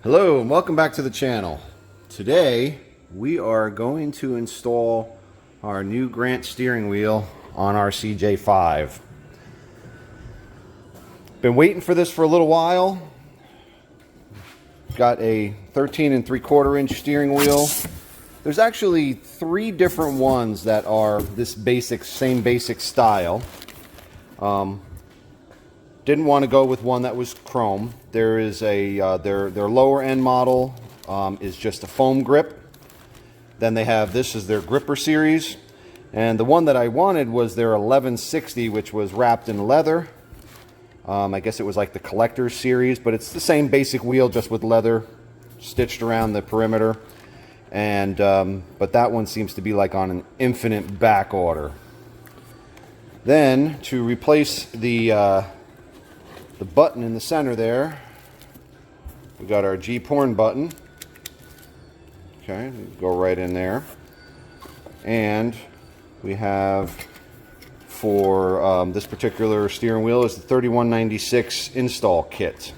Hello and welcome back to the channel. Today we are going to install our new Grant steering wheel on our CJ5. Been waiting for this for a little while. Got a 13 3/4 inch steering wheel. There's actually three different ones that are this same basic style. Didn't want to go with one that was chrome. There is a their lower end model is just a foam grip. Then they have this is their gripper series, and the one that I wanted was their 1160, which was wrapped in leather. I guess it was like the collector's series, but it's the same basic wheel just with leather stitched around the perimeter. And but that one seems to be like on an infinite back order. Then to replace the button in the center there, we got our Jeep horn button. Okay, go right in there. And we have for this particular steering wheel is the 3196 install kit.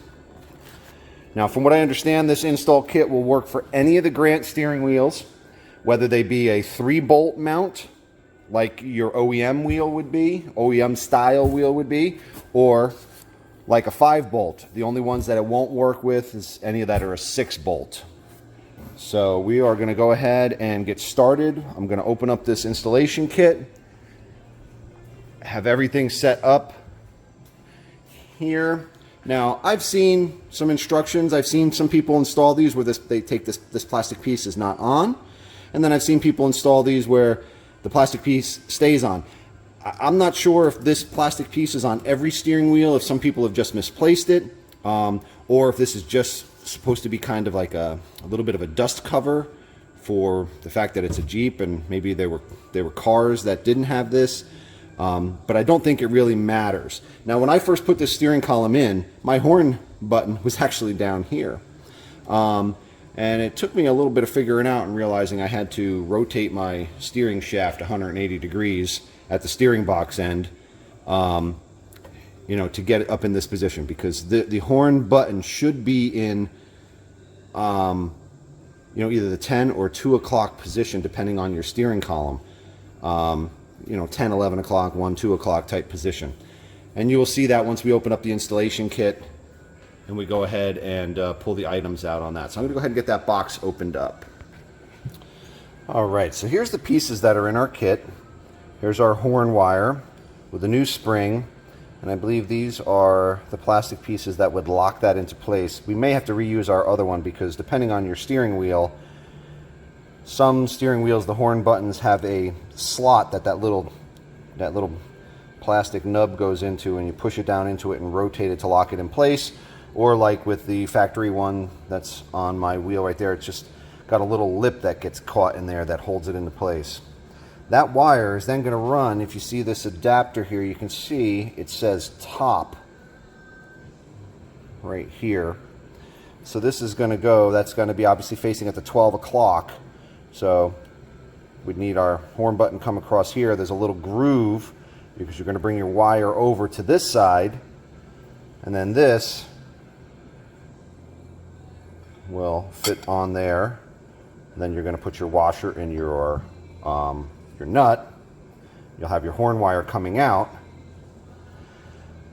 Now, from what I understand, this install kit will work for any of the Grant steering wheels, whether they be a 3-bolt mount, like your OEM wheel would be, OEM style wheel would be, or like a 5-bolt. The only ones that it won't work with is any that are a 6-bolt. So we are going to go ahead and get started. I'm going to open up this installation kit, have everything set up here. Now, I've seen some instructions. I've seen some people install these where they take this plastic piece is not on, and then I've seen people install these where the plastic piece stays on. I'm not sure if this plastic piece is on every steering wheel, if some people have just misplaced it, or if this is just supposed to be kind of like a little bit of a dust cover for the fact that it's a Jeep, and maybe there were cars that didn't have this. But I don't think it really matters. Now, when I first put this steering column in, my horn button was actually down here. And it took me a little bit of figuring out and realizing I had to rotate my steering shaft 180 degrees at the steering box end, you know, to get it up in this position, because the horn button should be in, you know, either the 10 or 2 o'clock position, depending on your steering column. You know, 10, 11 o'clock, 1, 2 o'clock type position. And you will see that once we open up the installation kit and we go ahead and pull the items out on that. So I'm going to go ahead and get that box opened up. All right, so here's the pieces that are in our kit. Here's our horn wire with a new spring, and I believe these are the plastic pieces that would lock that into place. We may have to reuse our other one because depending on your steering wheel, some steering wheels, the horn buttons have a slot that little plastic nub goes into, and you push it down into it and rotate it to lock it in place. Or like with the factory one that's on my wheel right there, it's just got a little lip that gets caught in there that holds it into place. That wire is then going to run, if you see this adapter here, you can see it says top right here. So this is going to go, that's going to be obviously facing at the 12 o'clock. So we'd need our horn button come across here. There's a little groove because you're going to bring your wire over to this side, and then this will fit on there. And then you're going to put your washer in your nut. You'll have your horn wire coming out,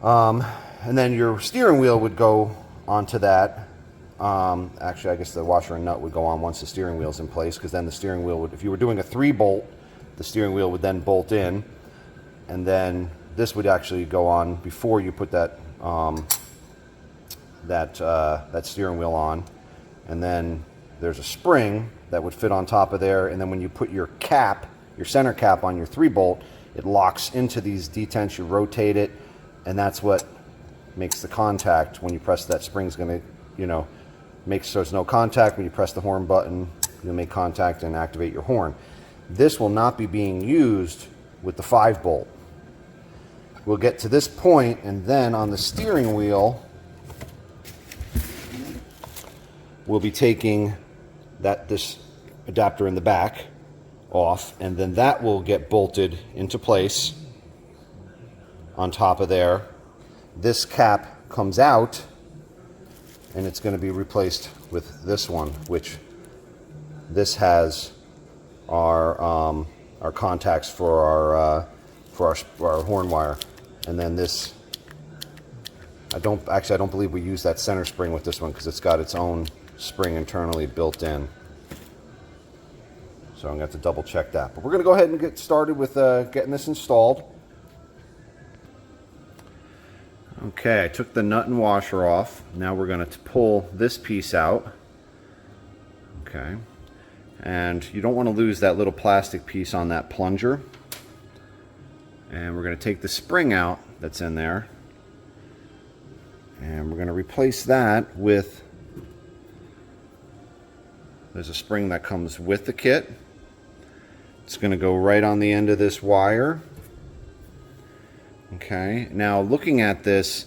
and then your steering wheel would go onto that. Actually, I guess the washer and nut would go on once the steering wheel's in place, because then the steering wheel would, if you were doing a 3-bolt, the steering wheel would then bolt in, and then this would actually go on before you put that that steering wheel on. And then there's a spring that would fit on top of there, and then when you put your cap, your center cap on your 3-bolt, it locks into these detents. You rotate it, and that's what makes the contact when you press that spring's going to, you know, make so there's no contact. When you press the horn button, you'll make contact and activate your horn. This will not be being used with the 5-bolt. We'll get to this point, and then on the steering wheel, we'll be taking this adapter in the back off, and then that will get bolted into place on top of there. This cap comes out and it's going to be replaced with this one, which this has our contacts for our horn wire, and then this. I don't believe we use that center spring with this one because it's got its own spring internally built in. So I'm going to have to double check that. But we're going to go ahead and get started with getting this installed. Okay, I took the nut and washer off. Now we're going to pull this piece out. Okay. And you don't want to lose that little plastic piece on that plunger. And we're going to take the spring out that's in there. And we're going to replace that with, there's a spring that comes with the kit. It's going to go right on the end of this wire. Okay, now looking at this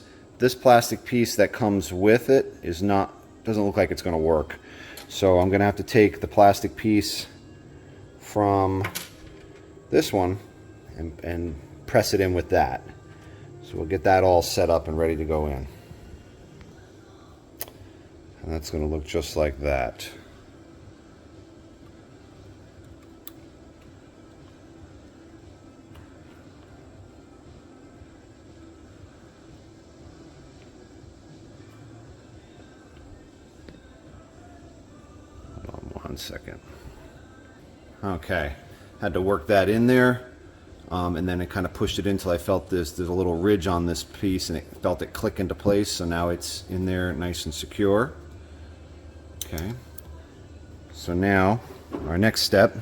plastic piece that comes with it doesn't look like it's going to work. So I'm going to have to take the plastic piece from this one and press it in with that. So we'll get that all set up and ready to go in. And that's going to look just like that. Hold on 1 second. Okay, had to work that in there. And then it kind of pushed it in until I felt there's a little ridge on this piece, and it felt it click into place. So now it's in there nice and secure. Okay, so now our next step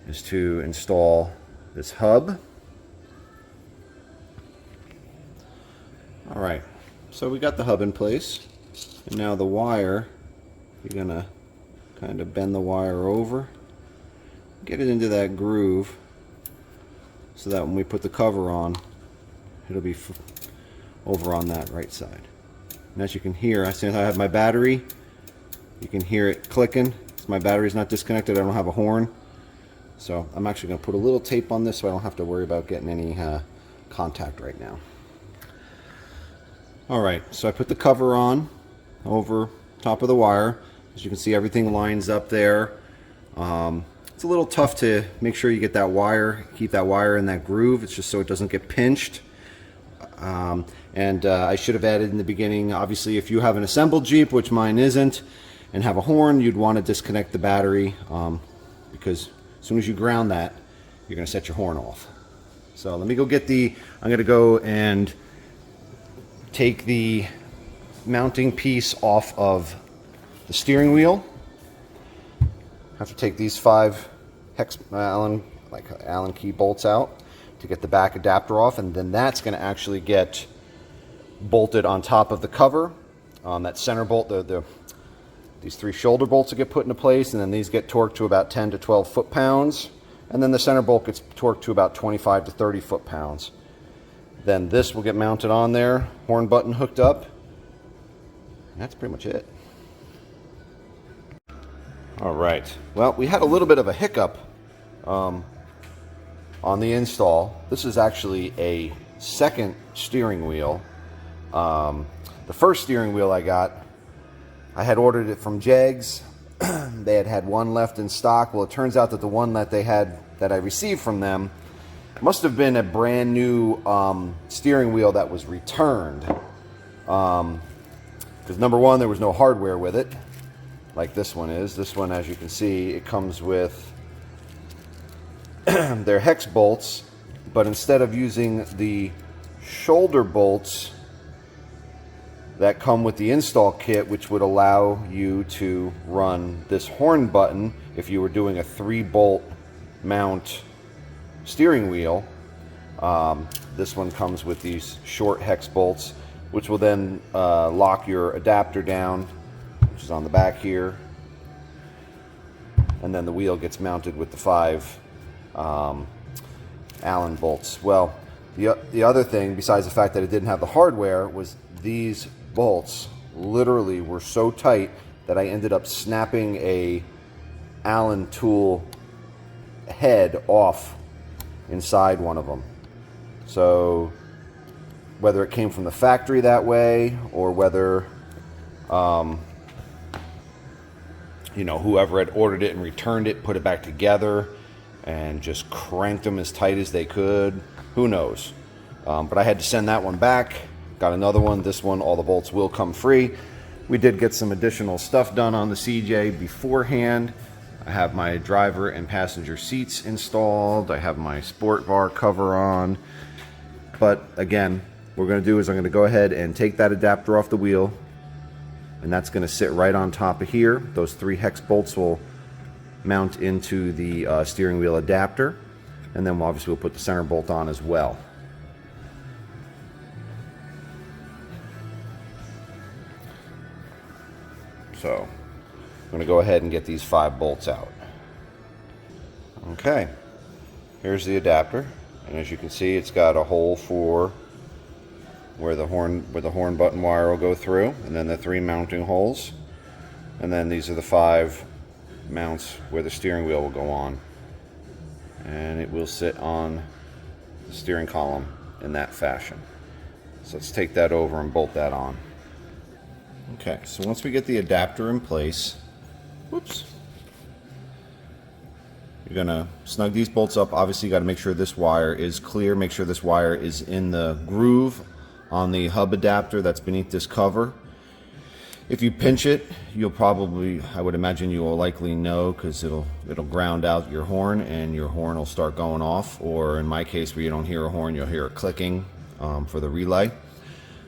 is to install this hub. All right, so we got the hub in place, and now the wire, you're gonna kind of bend the wire over, get it into that groove, so that when we put the cover on, it'll be over on that right side. And as you can hear, since I have my battery, you can hear it clicking. My battery's not disconnected, I don't have a horn. So I'm actually going to put a little tape on this so I don't have to worry about getting any contact right now. Alright, so I put the cover on over top of the wire. As you can see, everything lines up there. It's a little tough to make sure you get that wire, keep that wire in that groove. It's just so it doesn't get pinched. I should have added in the beginning, obviously if you have an assembled Jeep, which mine isn't, and have a horn, you'd want to disconnect the battery because as soon as you ground that, you're going to set your horn off. So let me go get I'm going to go and take the mounting piece off of the steering wheel. I have to take these 5 Allen key bolts out to get the back adapter off, and then that's going to actually get bolted on top of the cover. That center bolt, these 3 shoulder bolts will get put into place, and then these get torqued to about 10 to 12 foot-pounds, and then the center bolt gets torqued to about 25 to 30 foot-pounds. Then this will get mounted on there, horn button hooked up, and that's pretty much it. All right, well, we had a little bit of a hiccup on the install. This is actually a second steering wheel. The first steering wheel I had ordered it from Jegs. They had one left in stock. Well, it turns out that the one that I received from them must have been a brand new steering wheel that was returned. Because number one, there was no hardware with it, like this one is. This one, as you can see, it comes with their hex bolts, but instead of using the shoulder bolts that come with the install kit, which would allow you to run this horn button if you were doing a 3-bolt mount steering wheel, this one comes with these short hex bolts, which will then lock your adapter down, which is on the back here, and then the wheel gets mounted with the 5 Allen bolts. Well, the other thing, besides the fact that it didn't have the hardware, was these bolts literally were so tight that I ended up snapping a Allen tool head off inside one of them. So whether it came from the factory that way or whether You know, whoever had ordered it and returned it, put it back together and just cranked them as tight as they could. Who knows? But I had to send that one back. Got another one. This one, all the bolts will come free. We did get some additional stuff done on the CJ beforehand. I have my driver and passenger seats installed. I have my sport bar cover on. But again, what we're going to do is I'm going to go ahead and take that adapter off the wheel, and that's going to sit right on top of here. Those 3 hex bolts will mount into the steering wheel adapter, and then obviously we'll put the center bolt on as well. So I'm going to go ahead and get these 5 bolts out. Okay, here's the adapter, and as you can see, it's got a hole for where the horn button wire will go through, and then the 3 mounting holes, and then these are the 5 mounts where the steering wheel will go on, and it will sit on the steering column in that fashion. So let's take that over and bolt that on. Okay, so once we get the adapter in place, whoops, you're gonna snug these bolts up. Obviously you got to make sure this wire is clear, make sure this wire is in the groove on the hub adapter that's beneath this cover. If you pinch it, you'll probably, I would imagine you will likely know, because it'll ground out your horn and your horn will start going off, or in my case where you don't hear a horn, you'll hear it clicking for the relay.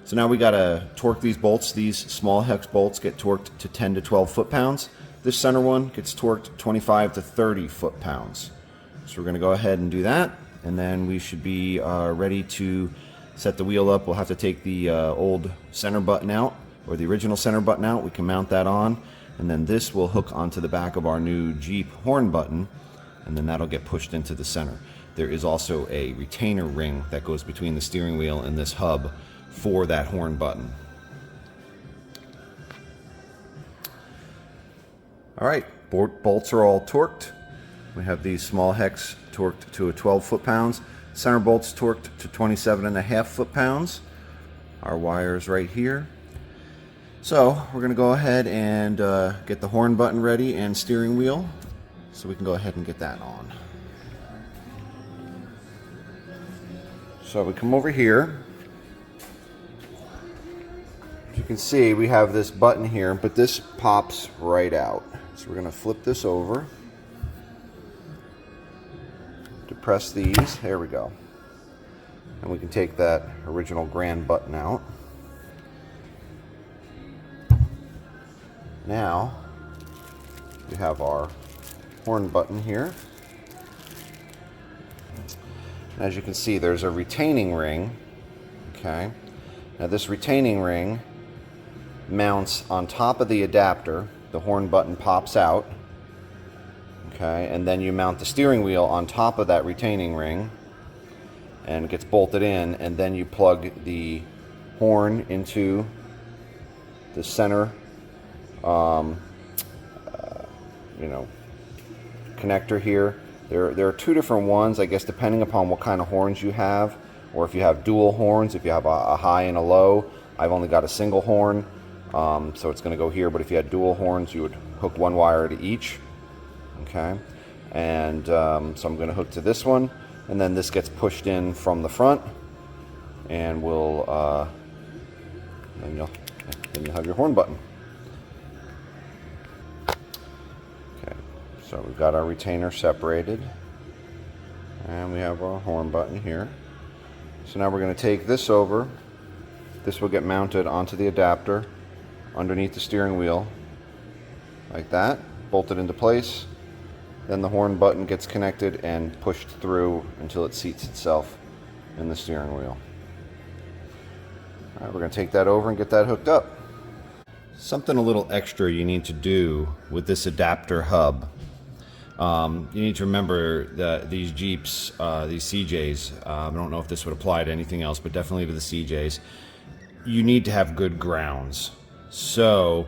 So now we got to torque these bolts. These small hex bolts get torqued to 10 to 12 foot-pounds. This center one gets torqued 25 to 30 foot-pounds. So we're going to go ahead and do that, and then we should be ready to set the wheel up. We'll have to take the old center button out, or the original center button out. We can mount that on, and then this will hook onto the back of our new Jeep horn button, and then that'll get pushed into the center. There is also a retainer ring that goes between the steering wheel and this hub for that horn button. All right, bolts are all torqued. We have these small hex torqued to 12 foot-pounds. Center bolts torqued to 27.5 foot-pounds. Our wires right here. So we're going to go ahead and get the horn button ready and steering wheel, so we can go ahead and get that on. So we come over here. As you can see, we have this button here, but this pops right out. So we're going to flip this over. Press these, there we go, and we can take that original grand button out. Now we have our horn button here. As you can see, there's a retaining ring. Okay, now this retaining ring mounts on top of the adapter. The horn button pops out. Okay, and then you mount the steering wheel on top of that retaining ring, and it gets bolted in, and then you plug the horn into the center connector here. There are 2 different ones, I guess, depending upon what kind of horns you have, or if you have dual horns, if you have a high and a low. I've only got a single horn, so it's going to go here, but if you had dual horns, you would hook 1 wire to each. Okay, and so I'm going to hook to this one, and then this gets pushed in from the front, and then you'll have your horn button. Okay, so we've got our retainer separated, and we have our horn button here. So now we're going to take this over. This will get mounted onto the adapter underneath the steering wheel, like that, bolted into place. Then the horn button gets connected and pushed through until it seats itself in the steering wheel. All right, we're going to take that over and get that hooked up. Something a little extra you need to do with this adapter hub. You need to remember that these Jeeps, these CJs, I don't know if this would apply to anything else, but definitely to the CJs, you need to have good grounds. So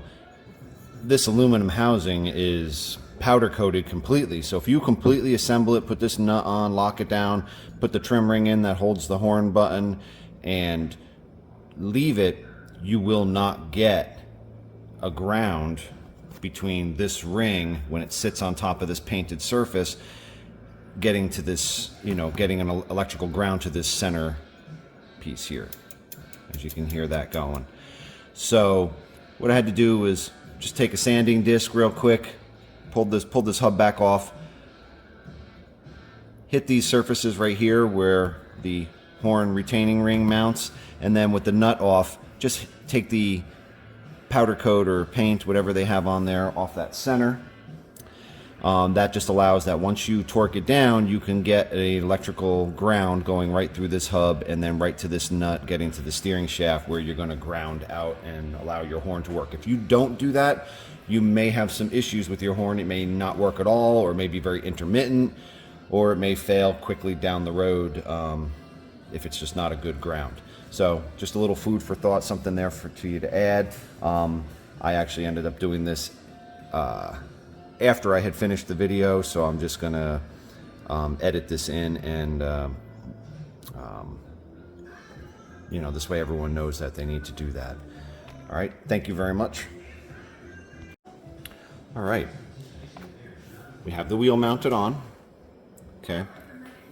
this aluminum housing is powder coated completely. So if you completely assemble it, put this nut on, lock it down, put the trim ring in that holds the horn button, and leave it, you will not get a ground between this ring when it sits on top of this painted surface, getting to this, getting an electrical ground to this center piece here. As you can hear that going. So what I had to do was just take a sanding disc real quick, pulled this hub back off, hit these surfaces right here where the horn retaining ring mounts, and then with the nut off, just take the powder coat or paint, whatever they have on there, off that center. That just allows that once you torque it down, you can get an electrical ground going right through this hub and then right to this nut, getting to the steering shaft where you're going to ground out and allow your horn to work. If you don't do that, you may have some issues with your horn. It may not work at all, or may be very intermittent, or it may fail quickly down the road if it's just not a good ground. So just a little food for thought, something there to you to add. I actually ended up doing this after I had finished the video, so I'm just gonna edit this in, and this way everyone knows that they need to do that. All right, thank you very much. All right, we have the wheel mounted on. Okay,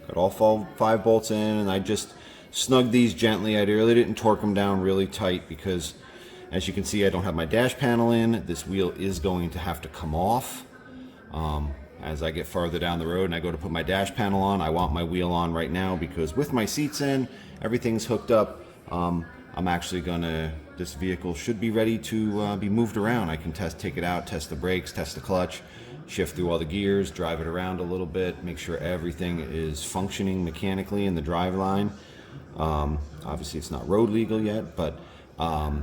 got all 5 bolts in, and I just snugged these gently. I really didn't torque them down really tight because, as you can see, I don't have my dash panel in. This wheel is going to have to come off. As I get farther down the road and I go to put my dash panel on, I want my wheel on right now because with my seats in, everything's hooked up. I'm actually this vehicle should be ready to be moved around. I can take it out, test the brakes, test the clutch, shift through all the gears, drive it around a little bit, make sure everything is functioning mechanically in the drive line. Obviously it's not road legal yet, but at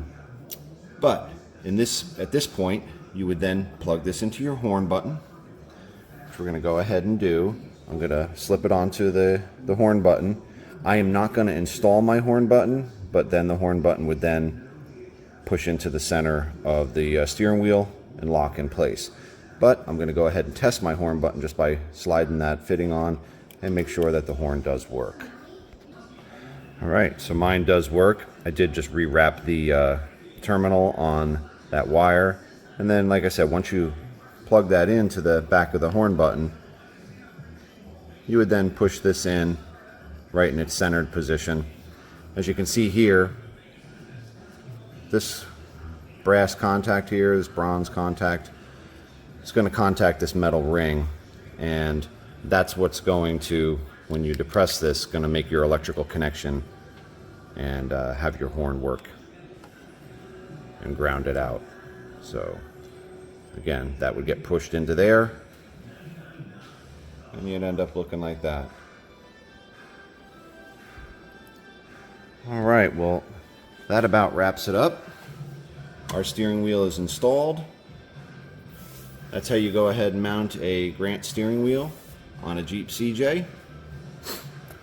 this point, you would then plug this into your horn button, which we're going to go ahead and do. I'm going to slip it onto the horn button. I am not going to install my horn button, but then the horn button would then push into the center of the steering wheel and lock in place. But I'm going to go ahead and test my horn button just by sliding that fitting on and make sure that the horn does work. All right, so mine does work. I did just rewrap the terminal on that wire. And then, like I said, once you plug that into the back of the horn button, you would then push this in right in its centered position. As you can see here, this brass contact here, this bronze contact, it's going to contact this metal ring, and that's what's going to, when you depress this, going to make your electrical connection and have your horn work and ground it out. So again, that would get pushed into there, and you'd end up looking like that. All right, well, that about wraps it up. Our steering wheel is installed. That's how you go ahead and mount a Grant steering wheel on a Jeep CJ.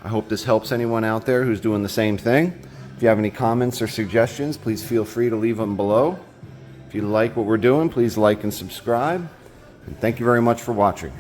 I hope this helps anyone out there who's doing the same thing. If you have any comments or suggestions, please feel free to leave them below. If you like what we're doing, please like and subscribe. And thank you very much for watching.